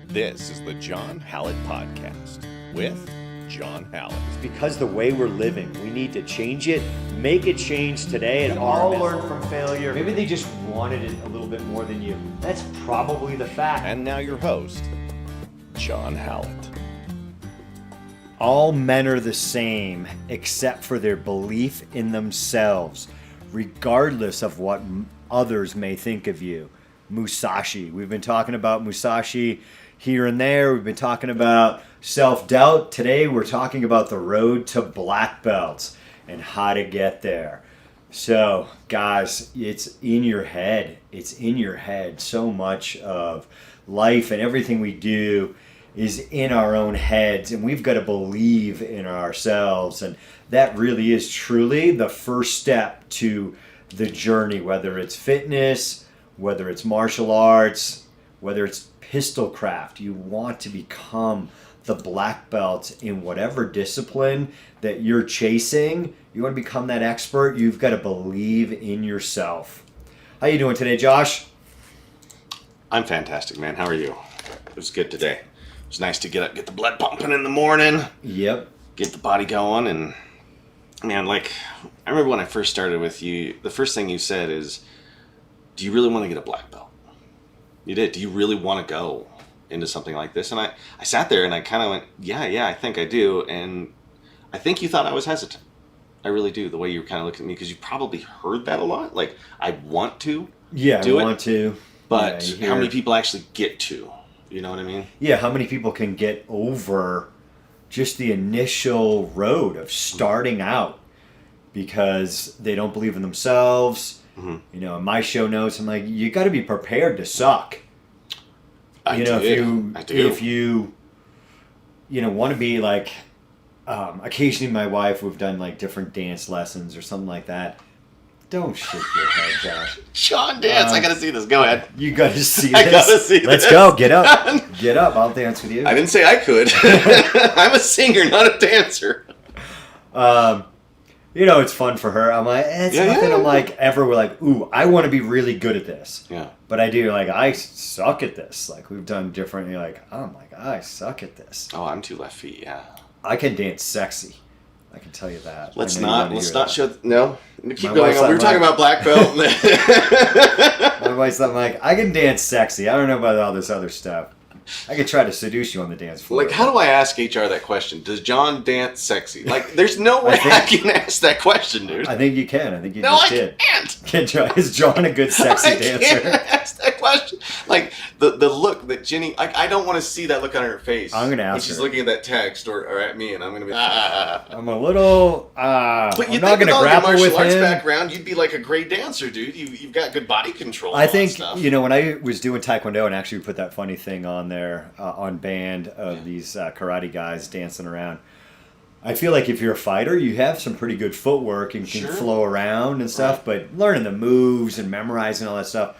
This is the John Hallett Podcast with John Hallett. It's because the way we're living, we need to change it, make a change today, and all learn from failure. Maybe they just wanted it a little bit more than you. That's probably the fact. And now your host, John Hallett. All men are the same except for their belief in themselves, regardless of what others may think of you. Musashi. We've been talking about Musashi here and there. We've been talking about self-doubt. Today we're talking about the road to black belts and how to get there. So, guys, it's in your head. It's in your head. So much of life and everything we do is in our own heads, and we've got to believe in ourselves. And that really is truly the first step to the journey, whether it's fitness, whether it's martial arts, whether it's pistol craft. You want to become the black belt in whatever discipline that you're chasing. You want to become that expert. You've got to believe in yourself. How you doing today, Josh? I'm fantastic, man. How are you? It was good today. It was nice to get up, get the blood pumping in the morning. Yep. Get the body going. And man, like, I remember when I first started with you, the first thing you said is, do you really want to get a black belt? You did. Do you really want to go into something like this? And I sat there and I kind of went, yeah, I think I do. And I think you thought I was hesitant. I really do. The way you were kind of looking at me, because you probably heard that a lot. Like, I want to do it. But how many people actually get to? You know what I mean? Yeah, how many people can get over just the initial road of starting out because they don't believe in themselves? Mm-hmm. You know, in my show notes, I'm like, you got to be prepared to suck. I do. If you want to be like, occasionally my wife, we've done like different dance lessons or something like that. Don't shake your head, Josh. John, dance. I got to see this. Go ahead. You got to see this. I got to see this. Let's go. Get up. Get up. I'll dance with you. I didn't say I could. I'm a singer, not a dancer. It's fun for her. I'm like, it's nothing. I'm like, we're like, ooh, I want to be really good at this. Yeah. But I do, like, I suck at this. Like, we've done different, you're like, oh my God, I suck at this. Oh, I'm 2 left feet, yeah. I can dance sexy. I can tell you that. Let's not show, no. Keep going on. We were talking about black belt. My wife's like, I can dance sexy. I don't know about all this other stuff. I could try to seduce you on the dance floor. Like, how do I ask HR that question? Does John dance sexy? Like, there's no way I can ask that question, dude. I think you can. I think you just did. No, I can't. Is John a good sexy dancer? I can't ask that question. Like, the look that Jenny, I don't want to see that look on her face. I'm going to ask her. When she's looking at that text or at me, and I'm going to be I'm a little, But I'm not going to grapple with him. Martial arts background, you'd be like a great dancer, dude. You've got good body control. I think, when I was doing Taekwondo, and actually we put that funny thing on there, on band of these karate guys dancing around. I feel like if you're a fighter, you have some pretty good footwork and can flow around and stuff, but learning the moves and memorizing all that stuff,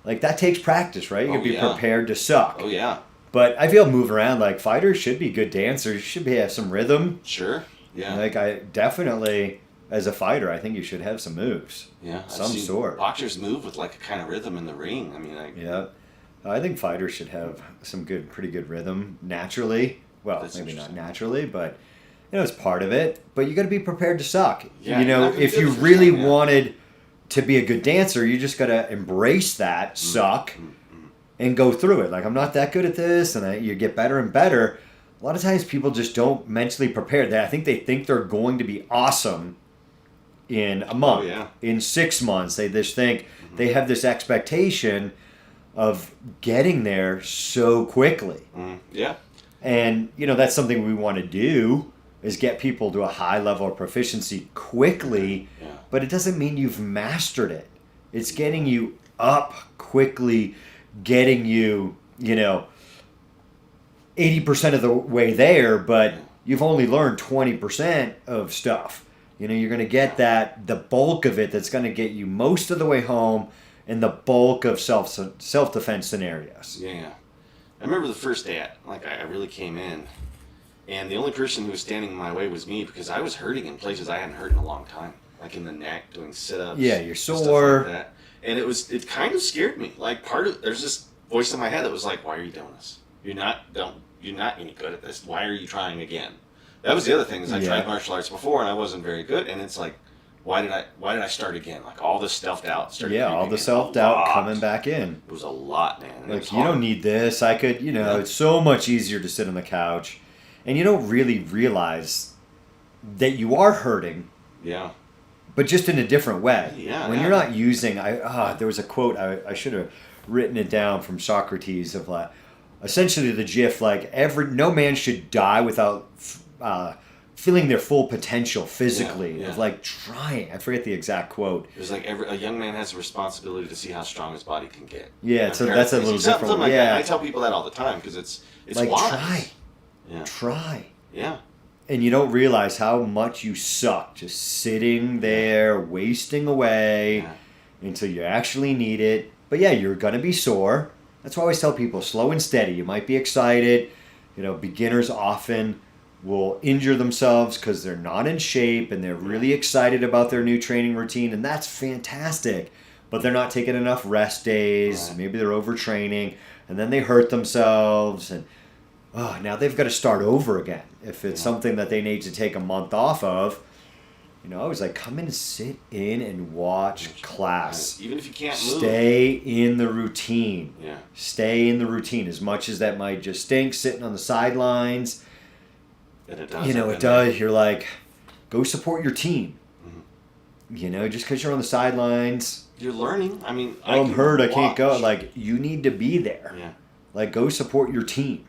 like that takes practice, right? You can be prepared to suck. Oh, yeah. But I feel moving around, like fighters should be good dancers, should have some rhythm. Sure, yeah. Like I definitely, as a fighter, I think you should have some moves. Yeah. Some sort. Boxers move with like a kind of rhythm in the ring. I mean, yeah. I think fighters should have some pretty good rhythm naturally. Well, maybe not naturally, but it's part of it. But you got to be prepared to suck. Yeah, if you really wanted to be a good dancer, you just got to embrace that suck and go through it. Like, I'm not that good at this, and you get better and better. A lot of times people just don't mentally prepare that. I think they think they're going to be awesome in a month, in 6 months. They just think they have this expectation of getting there so quickly. Yeah. And, that's something we want to do, is get people to a high level of proficiency quickly, but it doesn't mean you've mastered it. It's getting you up quickly, getting you, 80% of the way there, but you've only learned 20% of stuff. You're going to get the bulk of it that's going to get you most of the way home, in the bulk of self-defense scenarios. Yeah. I remember the first day, I really came in, and the only person who was standing in my way was me, because I was hurting in places I hadn't hurt in a long time. Like in the neck, doing sit-ups. Yeah, you're sore. Stuff like that. And it kind of scared me. Like there's this voice in my head that was like, why are you doing this? You're not any good at this. Why are you trying again? That was the other thing, is I tried martial arts before and I wasn't very good, and it's like, why did I start again? Like, all this self-doubt started. Yeah, all the self-doubt coming back in. It was a lot, man. Like, you don't need this. I could, it's so much easier to sit on the couch. And you don't really realize that you are hurting. Yeah. But just in a different way. Yeah. When you're not using, there was a quote, I should have written it down, from Socrates, of like, essentially the gif, like, no man should die without feeling their full potential physically, of like trying. I forget the exact quote. It was like a young man has a responsibility to see how strong his body can get. Yeah, so that's a little different. Something like that. I tell people that all the time, because it's like, wise. Try. Yeah. Try. Yeah. And you don't realize how much you suck just sitting there wasting away until you actually need it. But yeah, you're going to be sore. That's why I always tell people, slow and steady. You might be excited. Beginners often will injure themselves because they're not in shape and they're really excited about their new training routine, and that's fantastic. But they're not taking enough rest days. Right. Maybe they're overtraining, and then they hurt themselves, and now they've got to start over again. If it's something that they need to take a month off of, I was like, come in and sit in and watch class. Even if you can't move. Stay in the routine. Yeah. Stay in the routine, as much as that might just stink, sitting on the sidelines. And it does. It does. You're like, go support your team. Mm-hmm. Just because you're on the sidelines. You're learning. I mean, I'm hurt, I can't go. Like, you need to be there. Yeah. Like, go support your team.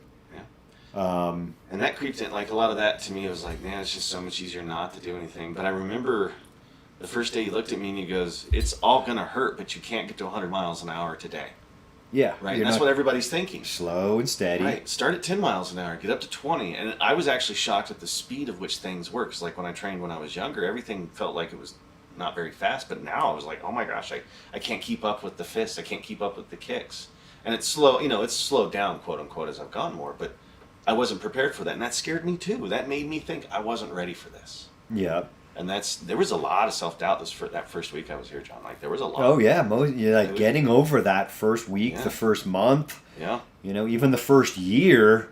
And that creeped in, like, a lot of that to me. It was like, man, it's just so much easier not to do anything. But I remember the first day he looked at me and he goes, it's all going to hurt, but you can't get to 100 miles an hour today. Yeah. Right. And that's what everybody's thinking. Slow and steady. Right. Start at 10 miles an hour, get up to 20. And I was actually shocked at the speed of which things work. Because, like, when I trained when I was younger, everything felt like it was not very fast. But now I was like, oh my gosh, I can't keep up with the fists. I can't keep up with the kicks. And it's slow, it's slowed down, quote unquote, as I've gone more. But I wasn't prepared for that, and that scared me too. That made me think I wasn't ready for this. Yeah. And there was a lot of self-doubt that first week I was here, John. Like, there was a lot. Oh yeah, getting over that first week, the first month. Yeah. Even the first year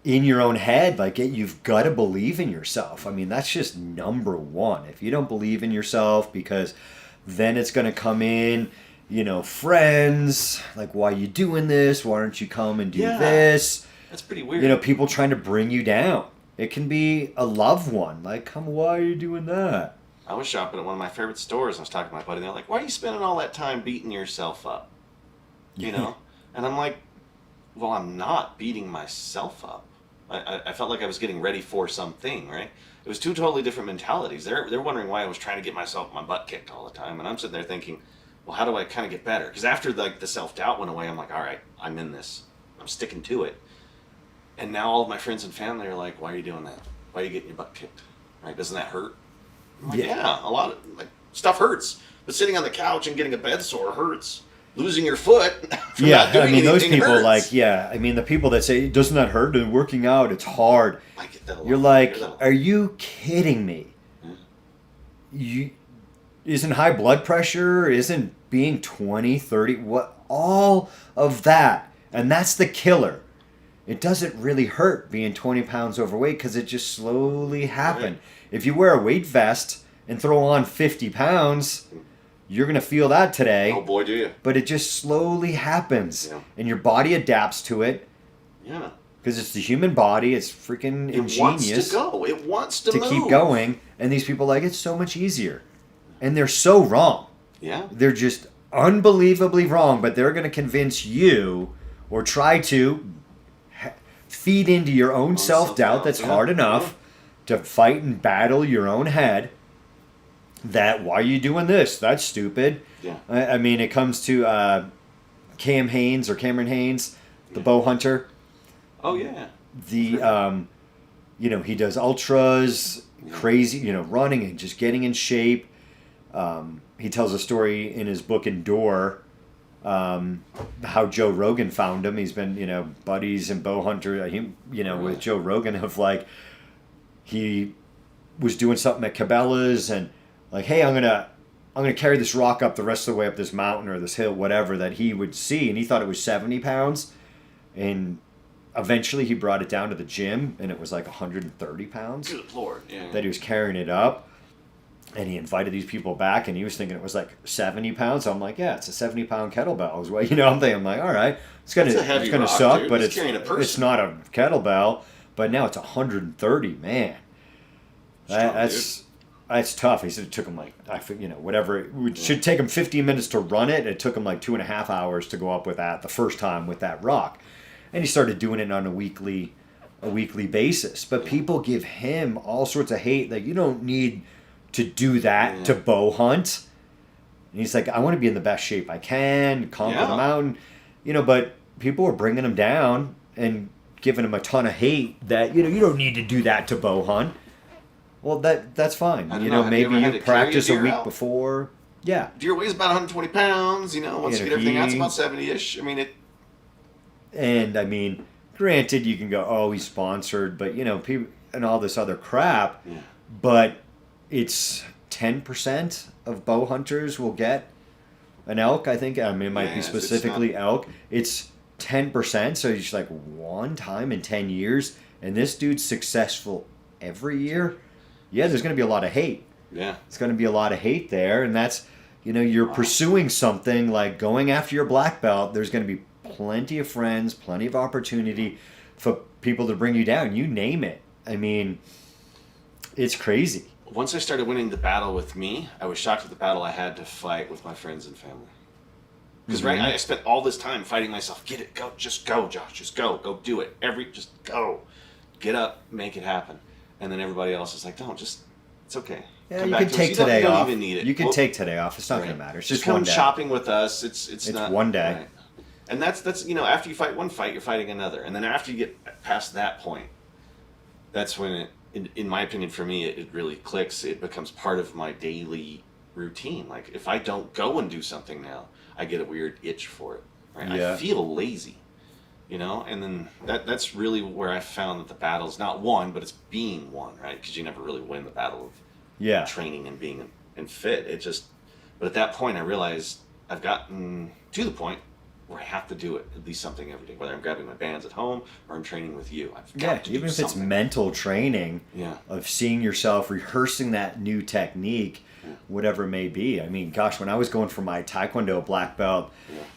in your own head, like, you've got to believe in yourself. I mean, that's just number one. If you don't believe in yourself, because then it's going to come in, friends, like, why are you doing this? Why don't you come and do this? That's pretty weird. People trying to bring you down. It can be a loved one. Like, why are you doing that? I was shopping at one of my favorite stores. I was talking to my buddy. They're like, why are you spending all that time beating yourself up? And I'm like, well, I'm not beating myself up. I felt like I was getting ready for something, right? It was two totally different mentalities. They're wondering why I was trying to get my butt kicked all the time. And I'm sitting there thinking, well, how do I kind of get better? Because after, like, the self-doubt went away, I'm like, all right, I'm in this. I'm sticking to it. And now all of my friends and family are like, why are you doing that? Why are you getting your butt kicked? Right? Doesn't that hurt? I'm like, yeah, a lot of stuff hurts. But sitting on the couch and getting a bed sore hurts. Losing your foot from not doing anything those people hurts. the people that say, doesn't that hurt? And working out, it's hard. I get that a lot. You're like, are you kidding me? Isn't high blood pressure, isn't being 20, 30, all of that. And that's the killer. It doesn't really hurt being 20 pounds overweight because it just slowly happened. Right. If you wear a weight vest and throw on 50 pounds, you're going to feel that today. Oh, boy, do you. But it just slowly happens. Yeah. And your body adapts to it. Yeah. Because it's the human body. It's freaking ingenious. It wants to go. It wants to move. keep going. And these people are like, it's so much easier. And they're so wrong. Yeah. They're just unbelievably wrong. But they're going to convince you or try to feed into your own self-doubt that's hard enough to fight and battle your own head. That, why are you doing this? That's stupid. Yeah. I mean, it comes to Cameron Haynes, the bow hunter. Oh, yeah. The, he does ultras, crazy, running and just getting in shape. He tells a story in his book, Endure, how Joe Rogan found him. He's been, buddies and bow hunter, with Joe Rogan of like, he was doing something at Cabela's and like, hey, I'm gonna carry this rock up the rest of the way up this mountain or this hill, whatever, that he would see. And he thought it was 70 pounds. And eventually he brought it down to the gym, and it was like 130 pounds. Good Lord. Yeah. That he was carrying it up. And he invited these people back, and he was thinking it was like 70 pounds. So I'm like, yeah, it's a 70-pound kettlebell. Is what, I'm thinking, I'm like, all right, it's gonna suck, dude. But it's not a kettlebell. But now it's 130, man. That's tough. He said it took him like, whatever. It should take him 15 minutes to run it. It took him like 2.5 hours to go up with that the first time with that rock. And he started doing it on a weekly basis. But people give him all sorts of hate that you don't need to do that to bow hunt. And he's like, I want to be in the best shape I can, conquer the mountain. But people were bringing him down and giving him a ton of hate that, you don't need to do that to bow hunt. Well, that's fine. Maybe you practice a week before. Yeah. Deer weighs about 120 pounds, once you get everything out, it's about 70-ish. And granted, you can go, oh, he's sponsored, but, people and all this other crap. Yeah. But it's 10% of bow hunters will get an elk, I think. It might be specifically elk. It's 10%, so it's like one time in 10 years, and this dude's successful every year. Yeah, there's going to be a lot of hate. Yeah. It's going to be a lot of hate there, and that's, you're pursuing something like going after your black belt. There's going to be plenty of friends, plenty of opportunity for people to bring you down. You name it. It's crazy. Once I started winning the battle with me, I was shocked at the battle I had to fight with my friends and family. Because I spent all this time fighting myself. Get it, go, just go, Josh, just go do it. Just go, get up, make it happen. And then everybody else is like, don't, it's okay. Yeah, you can take today off. You don't even need it. You can take today off. It's not going to matter. It's just come one day. Shopping with us. It's not one day. Right. And that's after you fight one fight, you're fighting another, and then after you get past that point, that's when it. In my opinion, for me, it really clicks. It becomes part of my daily routine. Like, if I don't go and do something now, I get a weird itch for it. Right? Yeah. I feel lazy, And then that's really where I found that the battle's not won, but it's being won, right? Because you never really win the battle of training and being and fit. But at that point, I realized I've gotten to the point where I have to do it, at least something every day, whether I'm grabbing my bands at home or I'm training with you. I've got to even do if it's mental training of seeing yourself, rehearsing that new technique, whatever it may be. Gosh, when I was going for my Taekwondo black belt,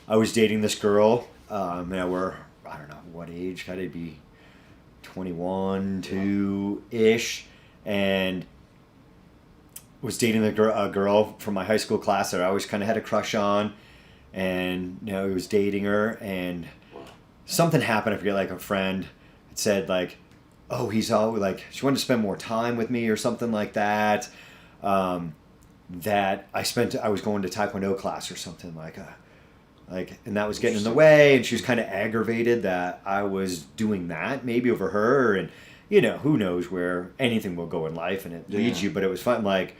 I was dating this girl. We're, I don't know, what age? Gotta be 21, 2-ish. And was dating a girl from my high school class that I always kind of had a crush on. And he was dating her, and something happened. I forget, like a friend had said, like, oh, he's all like, she wanted to spend more time with me or something like that. That I was going to Taekwondo class or something and that was getting in the way, and she was kind of aggravated that I was doing that maybe over her, and who knows where anything will go in life and it leads you, but it was fun. Like,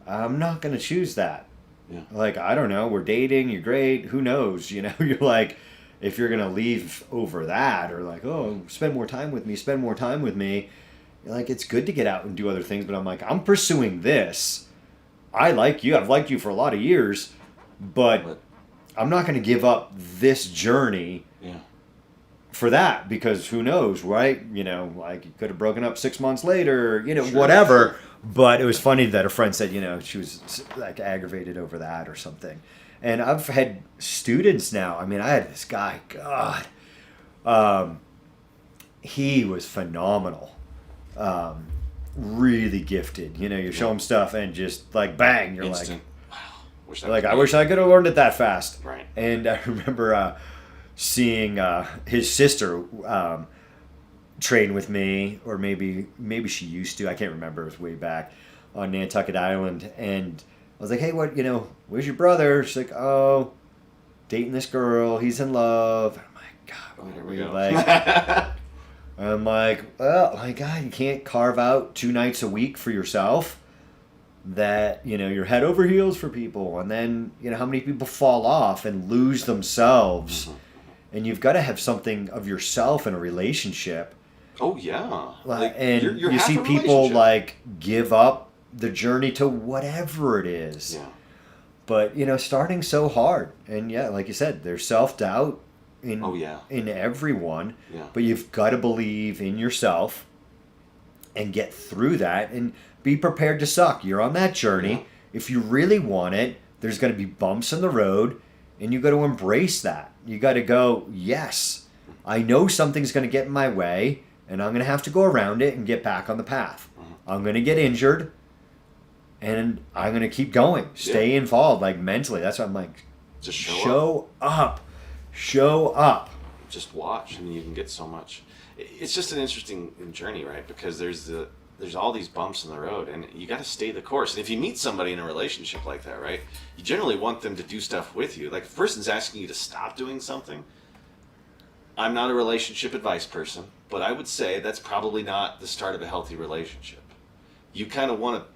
I'm not going to choose that. Yeah. Like, I don't know, we're dating, you're great, who knows, you're like, if you're going to leave over that, or like, oh, spend more time with me, you're like, it's good to get out and do other things, but I'm like, I'm pursuing this. I like you, I've liked you for a lot of years, but I'm not going to give up this journey for that, because who knows, right? Like, you could have broken up 6 months later, whatever. But it was funny that a friend said, she was like aggravated over that or something. And I've had students now. I had this guy, God, he was phenomenal. Really gifted. You show him stuff and just like, bang, you're instant. Like, I wish I could have learned it that fast. Right. And I remember seeing his sister train with me, or maybe she used to. I can't remember. It was way back on Nantucket Island, and I was like, "Hey, where's your brother?" She's like, "Oh, dating this girl. He's in love." I'm like, "God, what are we like?" I'm like, "Well, my God, you can't carve out 2 nights a week for yourself. That you're head over heels for people, and then how many people fall off and lose themselves, and you've got to have something of yourself in a relationship." Oh yeah, and you see people like give up the journey to whatever it is. Yeah. But starting so hard, and like you said, there's self-doubt, in Oh, yeah. in everyone. Yeah. But you've got to believe in yourself and get through that and be prepared to suck. You're on that journey. Yeah. If you really want it, there's going to be bumps in the road, and you got to embrace that. You got to go, yes, I know something's going to get in my way, and I'm going to have to go around it and get back on the path. I'm going to get injured, and I'm going to keep going. Stay involved, like mentally. That's what I'm like. Just show up. Show up. Just watch, and you can get so much. It's just an interesting journey, right? Because there's all these bumps in the road, and you got to stay the course. And if you meet somebody in a relationship like that, right, you generally want them to do stuff with you. Like if a person's asking you to stop doing something, I'm not a relationship advice person, but I would say that's probably not the start of a healthy relationship. You kind of want to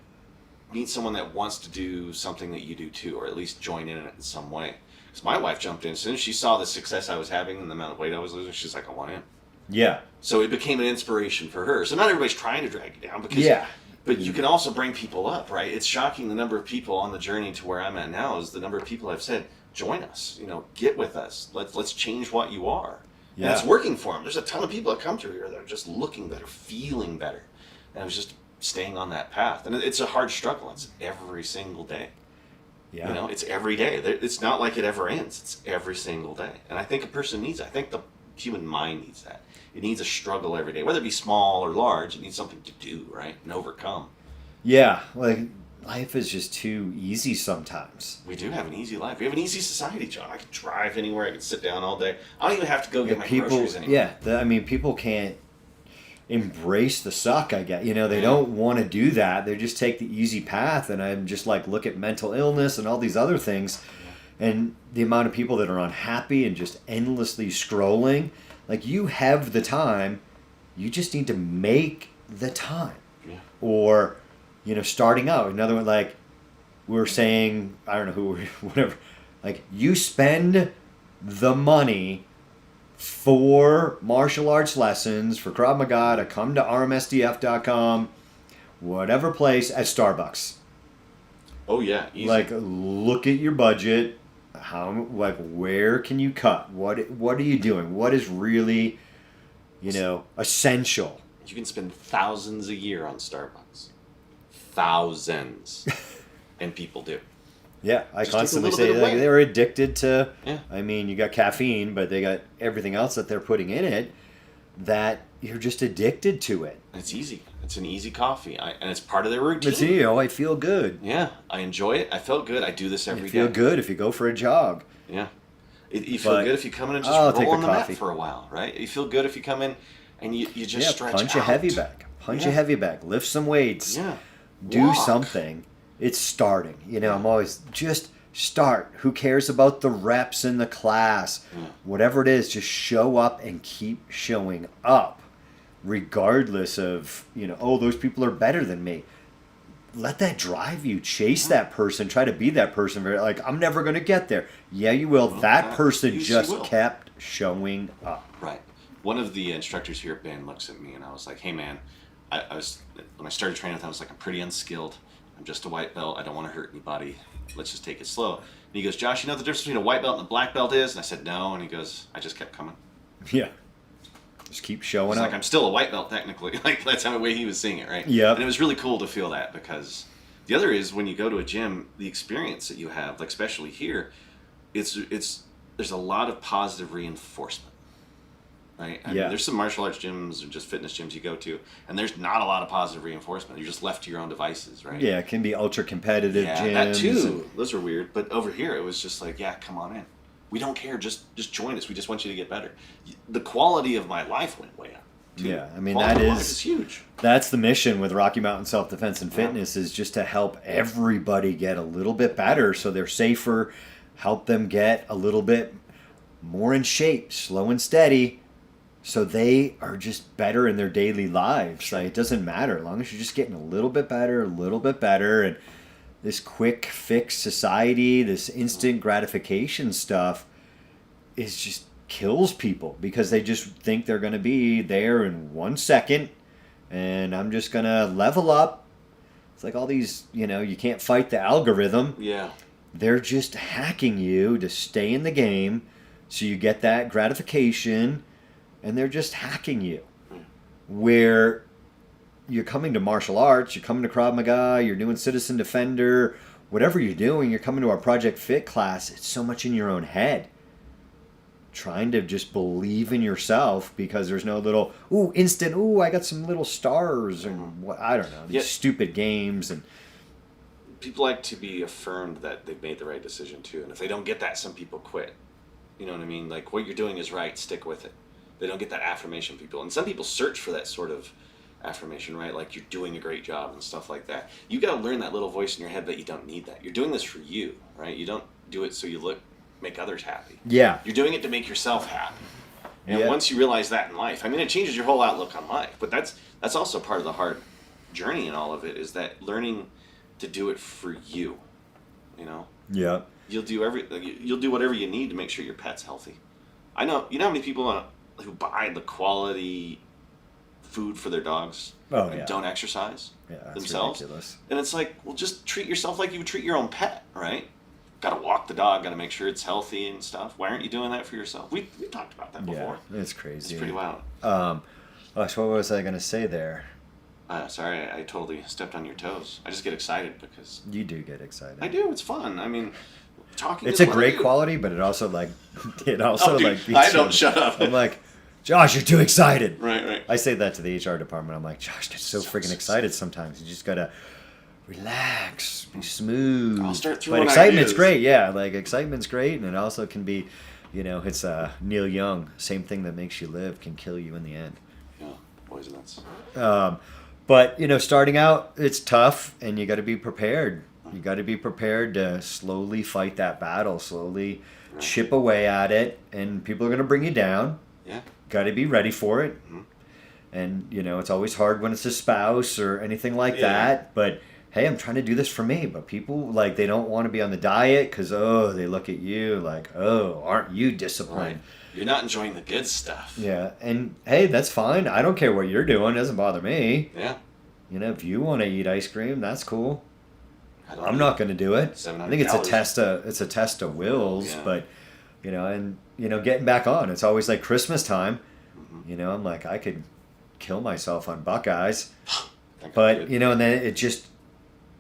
meet someone that wants to do something that you do too, or at least join in it in some way. Because my wife jumped in as soon as she saw the success I was having and the amount of weight I was losing. She's like, I want in. Yeah. So it became an inspiration for her. So not everybody's trying to drag you down, because but you can also bring people up, right? It's shocking the number of people on the journey to where I'm at now is the number of people I've said, join us, get with us. Let's change what you are. Yeah. And it's working for them. There's a ton of people that come through here that are just looking better, feeling better. And I was just staying on that path. And it's a hard struggle. It's every single day. Yeah. It's every day. It's not like it ever ends. It's every single day. And I think a person needs that. I think the human mind needs that. It needs a struggle every day, whether it be small or large. It needs something to do, right, and overcome. Yeah, like life is just too easy sometimes. We do have an easy life. We have an easy society, John. I can drive anywhere. I can sit down all day. I don't even have to go get my groceries anymore. Yeah, people can't embrace the suck, I guess. They don't want to do that. They just take the easy path, and I'm just like, look at mental illness and all these other things, and the amount of people that are unhappy and just endlessly scrolling. Like, you have the time, you just need to make the time. Yeah. Or, starting out. Another one, like, we were saying, I don't know who, whatever, like, you spend the money for martial arts lessons, for Krav Maga, to come to rmsdf.com, whatever place, at Starbucks. Oh, yeah, easy. Like, look at your budget. Where can you cut? What are you doing? What is really, essential? You can spend thousands a year on Starbucks. Thousands. And people do. Yeah, I constantly say they're addicted to, you got caffeine, but they got everything else that they're putting in it that you're just addicted to it. It's easy. It's an easy coffee, and it's part of their routine. It's, I feel good. Yeah, I enjoy it. I felt good. I do this every day. You feel good if you go for a jog. Yeah. You feel good if you come in and just roll on the mat for a while, right? You feel good if you come in and you just stretch punch out. A heavy bag. Punch a heavy bag. Lift some weights. Yeah. Do something. It's starting. I'm always just start. Who cares about the reps in the class? Yeah. Whatever it is, just show up and keep showing up. Regardless of, those people are better than me. Let that drive you. Chase that person. Try to be that person. Like, I'm never going to get there. Yeah, you will. That person just kept showing up. Right. One of the instructors here at band looks at me and I was like, hey, man, when I started training with him, I was like, I'm pretty unskilled. I'm just a white belt. I don't want to hurt anybody. Let's just take it slow. And he goes, Josh, you know what the difference between a white belt and a black belt is? And I said, no. And he goes, I just kept coming. Yeah. Just keep showing up. Like, I'm still a white belt technically. Like, that's how the way he was seeing it, right? Yeah. And it was really cool to feel that, because the other is when you go to a gym, the experience that you have, like especially here, it's there's a lot of positive reinforcement, right? I mean, there's some martial arts gyms or just fitness gyms you go to, and there's not a lot of positive reinforcement. You're just left to your own devices, right? Yeah, it can be ultra competitive gyms. That too. Those are weird. But over here, it was just like, yeah, come on in. We don't care. Just join us. We just want you to get better. The quality of my life went way up. Too. Yeah, I mean, that is huge. That's the mission with Rocky Mountain Self-Defense and Fitness, is just to help everybody get a little bit better so they're safer, help them get a little bit more in shape, slow and steady, so they are just better in their daily lives. Like, it doesn't matter, as long as you're just getting a little bit better, and this quick fix society, this instant gratification stuff is just kills people, because they just think they're going to be there in 1 second and I'm just going to level up. It's like all these, you can't fight the algorithm. Yeah. They're just hacking you to stay in the game So you get that gratification, and they're just hacking you. Where you're coming to martial arts, you're coming to Krav Maga, you're doing Citizen Defender, whatever you're doing, you're coming to our Project Fit class, it's so much in your own head. Trying to just believe in yourself because there's no little, instant, I got some little stars and what, I don't know, these stupid games. And people like to be affirmed that they've made the right decision too. And if they don't get that, some people quit. You know what I mean? Like, what you're doing is right, stick with it. They don't get that affirmation, people. And some people search for that sort of affirmation, right? Like, you're doing a great job and stuff like that. You got to learn that little voice in your head that you don't need that. You're doing this for you, right? You don't do it so you make others happy. Yeah. You're doing it to make yourself happy. And once you realize that in life, I mean, it changes your whole outlook on life. But that's also part of the hard journey in all of it, is that learning to do it for you. You know? Yeah. You'll do whatever you need to make sure your pet's healthy. You know how many people who buy the quality food for their dogs and don't exercise themselves? Ridiculous. And it's like, well, just treat yourself like you would treat your own pet, right? Got to walk the dog, got to make sure it's healthy and stuff. Why aren't you doing that for yourself? We talked about that before. Yeah, it's crazy. It's pretty wild. What was I going to say there? Sorry, I totally stepped on your toes. I just get excited because... You do get excited. I do. It's fun. I mean, talking It's is a great quality, but it also dude, beats I don't you. shut up. I'm like, Josh, you're too excited. Right. I say that to the HR department. I'm like, Josh gets so freaking excited sometimes. You just got to relax, be smooth. I'll start throwing But excitement's ideas. great, yeah. Like, excitement's great, and it also can be, it's Neil Young. Same thing that makes you live can kill you in the end. Yeah, poisonous. But, starting out, it's tough, and you got to be prepared. You got to be prepared to slowly fight that battle, slowly chip away at it, and people are going to bring you down. Yeah. Got to be ready for it. Mm-hmm. And, it's always hard when it's a spouse or anything like that. But, hey, I'm trying to do this for me. But people, they don't want to be on the diet because, they look at you like, aren't you disciplined? Right. You're not enjoying the good stuff. Yeah. And, hey, that's fine. I don't care what you're doing. It doesn't bother me. Yeah. If you want to eat ice cream, that's cool. I'm not going to do it. I think it's a test of wills, but getting back on. It's always like Christmas time. Mm-hmm. I'm like, I could kill myself on Buckeyes, but and then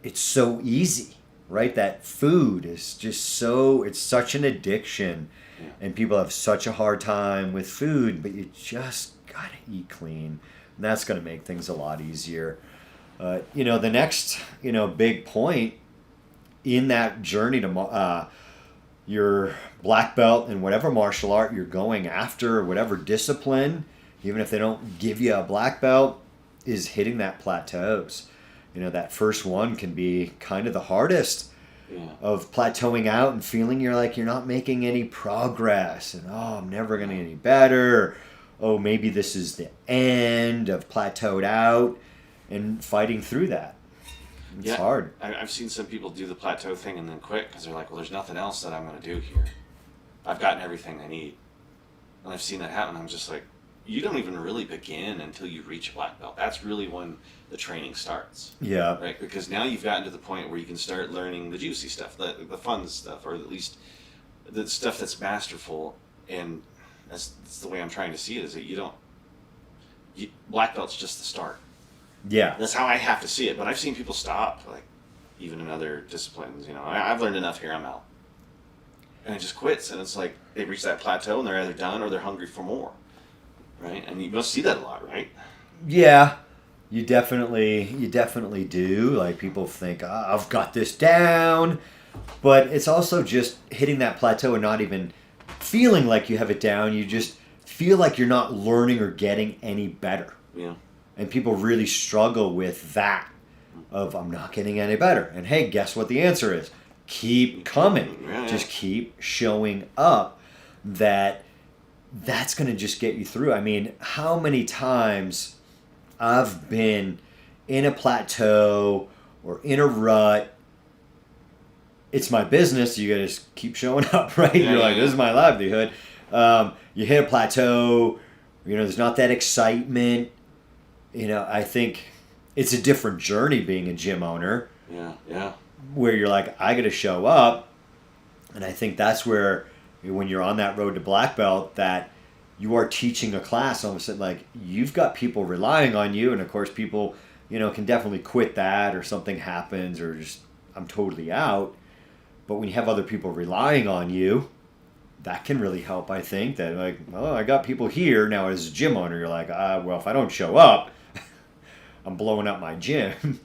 it's so easy, right? That food is just it's such an addiction, and people have such a hard time with food. But you just gotta eat clean, and that's gonna make things a lot easier. The next big point in that journey to your black belt in whatever martial art you're going after, whatever discipline, even if they don't give you a black belt, is hitting that plateaus. That first one can be kind of the hardest of plateauing out and feeling you're not making any progress, and I'm never going to get any better, or maybe this is the end of plateaued out, and fighting through that. It's hard. I've seen some people do the plateau thing and then quit because they're like, well, there's nothing else that I'm going to do here. I've gotten everything I need. And I've seen that happen. I'm just like, you don't even really begin until you reach a black belt. That's really when the training starts. Yeah. Right? Because now you've gotten to the point where you can start learning the juicy stuff, the fun stuff, or at least the stuff that's masterful. And that's the way I'm trying to see it, is that black belt's just the start. Yeah. That's how I have to see it. But I've seen people stop, even in other disciplines. I've learned enough here, I'm out. And it just quits. And it's like they reach that plateau and they're either done or they're hungry for more. Right? And you must see that a lot, right? Yeah. You definitely do. People think, I've got this down. But it's also just hitting that plateau and not even feeling like you have it down. You just feel like you're not learning or getting any better. Yeah. And people really struggle with that of, I'm not getting any better. And hey, guess what the answer is? Keep coming. Yeah. Just keep showing up. That's going to just get you through. I mean, how many times I've been in a plateau or in a rut. It's my business. You got to just keep showing up, right? Yeah, You're like, this is my livelihood. You hit a plateau. There's not that excitement. I think it's a different journey being a gym owner. Yeah. Where you're like, I got to show up. And I think that's where when you're on that road to black belt, that you are teaching a class, all of a sudden, like, you've got people relying on you, and of course people, can definitely quit that, or something happens, or just, I'm totally out. But when you have other people relying on you, that can really help, I think, that like, well, I got people here. Now as a gym owner, you're like, well, if I don't show up, I'm blowing up my gym.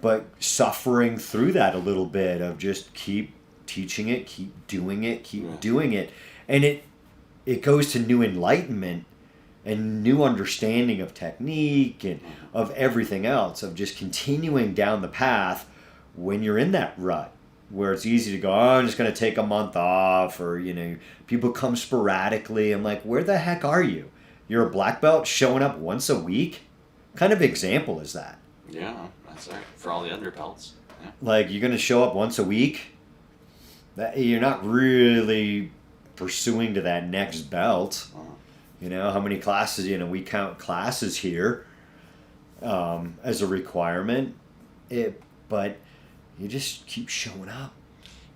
But suffering through that a little bit of just keep teaching it, keep doing it, keep doing it. And it goes to new enlightenment and new understanding of technique and of everything else, of just continuing down the path when you're in that rut, where it's easy to go, I'm just going to take a month off, or, people come sporadically. I'm like, where the heck are you? You're a black belt showing up once a week? What kind of example is that? Yeah, that's right. For all the underbelts. Yeah. Like, you're going to show up once a week? You're not really pursuing to that next belt. How many classes, we count classes here as a requirement. But you just keep showing up.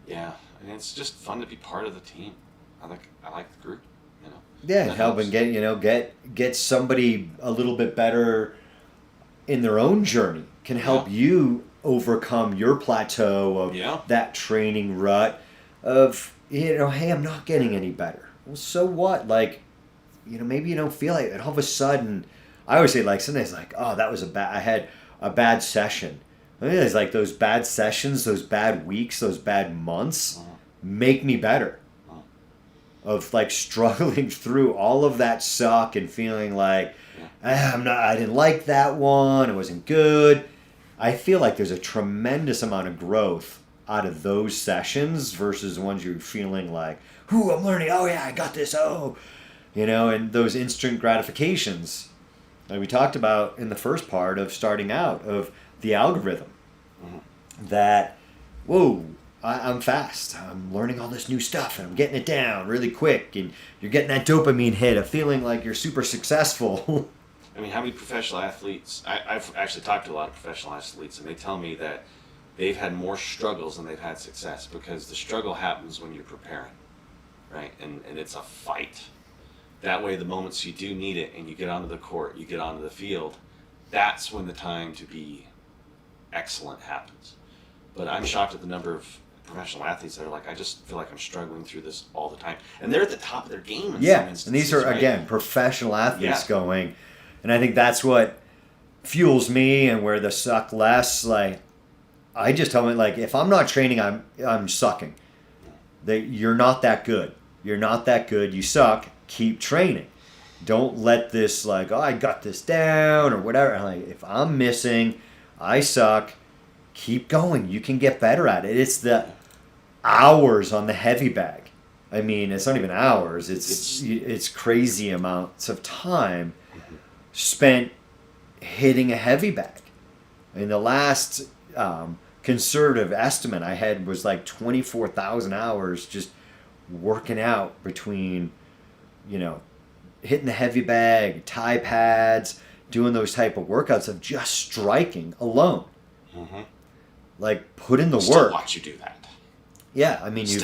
Yeah, and it's just fun to be part of the team. I like the group. Yeah, and help and get somebody a little bit better in their own journey. Can help you overcome your plateau of that training rut of, hey, I'm not getting any better. Well, so what? Like, maybe you don't feel like it. All of a sudden, I always say, like, sometimes, like, oh, I had a bad session. It's like those bad sessions, those bad weeks, those bad months make me better. Of like struggling through all of that suck and feeling like I didn't like that one, it wasn't good. I feel like there's a tremendous amount of growth out of those sessions versus ones you're feeling like, I'm learning, oh yeah, I got this, and those instant gratifications like we talked about in the first part of starting out, of the algorithm. That, I'm fast. I'm learning all this new stuff and I'm getting it down really quick. And you're getting that dopamine hit of feeling like you're super successful. I mean, how many professional athletes, I've actually talked to a lot of professional athletes, and they tell me that they've had more struggles than they've had success, because the struggle happens when you're preparing, right? And it's a fight. That way, the moments you do need it and you get onto the court, you get onto the field, that's when the time to be excellent happens. But I'm shocked at the number of professional athletes that are like, I just feel like I'm struggling through this all the time. And they're at the top of their game in some instances. And these are, again, professional athletes going. And I think that's what fuels me, and where the suck less. Like, I just tell me, like, if I'm not training, I'm sucking. You're not that good. You're not that good. You suck. Keep training. Don't let this, like, I got this down or whatever. Like, if I'm missing, I suck. Keep going. You can get better at it. It's the hours on the heavy bag. I mean, it's not even hours. It's crazy amounts of time spent hitting a heavy bag. And the last conservative estimate I had was like 24,000 hours just working out between, hitting the heavy bag, tie pads, doing those type of workouts of just striking alone. Like, put in the work. Still watch you do that. Yeah, I mean, you've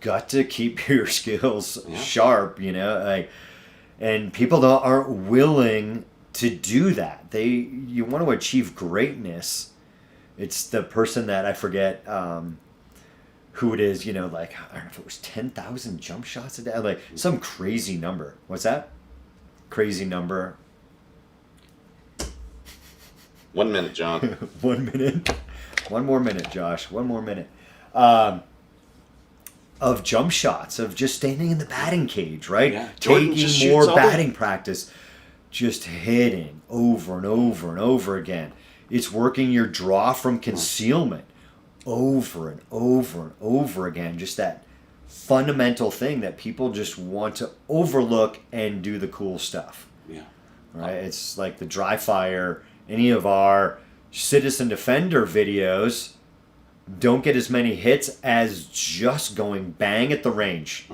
got to keep your skills sharp, and people aren't willing to do that. You want to achieve greatness. It's the person that I forget who it is, like, I don't know if it was 10,000 jump shots a day, like some crazy number. What's that? Crazy number. 1 minute, John. 1 minute. One more minute, Josh. 1 more minute. Of jump shots, of just standing in the batting cage, right? Yeah. Taking more batting practice, just hitting over and over and over again. It's working your draw from concealment over and over and over again. Just that fundamental thing that people just want to overlook and do the cool stuff. Yeah. Right? It's like the dry fire. Any of our Citizen Defender videos don't get as many hits as just going bang at the range.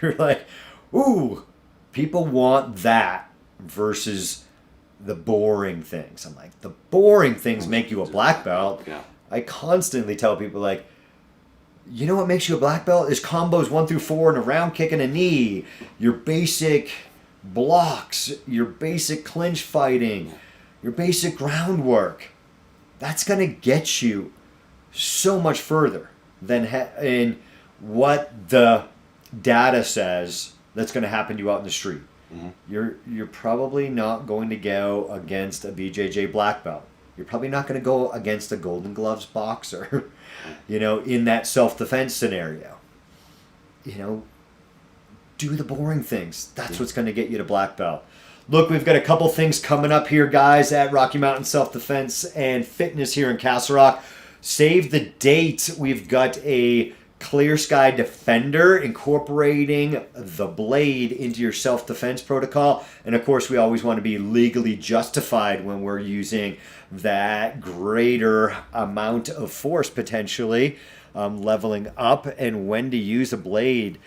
You're like, ooh, people want that versus the boring things. I'm like, the boring things make you a black belt. Yeah. I constantly tell people, like, You know what makes you a black belt is combos 1 through 4 and a round kick and a knee. Your basic blocks, your basic clinch fighting, your basic groundwork. That's going to get you so much further than in what the data says that's going to happen to you out in the street. You're probably not going to go against a BJJ black belt. You're probably not going to go against a Golden Gloves boxer, in that self-defense scenario. Do the boring things. That's what's going to get you to black belt. Look, we've got a couple things coming up here, guys, at Rocky Mountain Self-Defense and Fitness here in Castle Rock. Save the date. We've got a Clear Sky Defender incorporating the blade into your self-defense protocol. And of course, we always want to be legally justified when we're using that greater amount of force, potentially leveling up, and when to use a blade.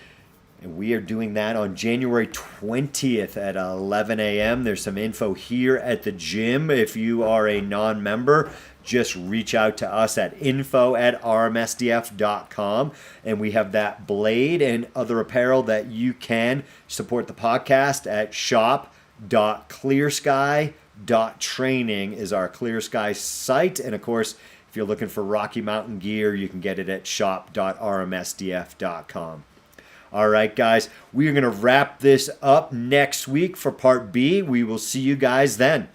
And we are doing that on January 20th at 11 a.m. There's some info here at the gym. If you are a non-member, just reach out to us at info@rmsdf.com. And we have that blade and other apparel that you can support the podcast at shop.clearsky.training is our ClearSky site. And of course, if you're looking for Rocky Mountain gear, you can get it at shop.rmsdf.com. All right, guys, we are going to wrap this up next week for part B. We will see you guys then.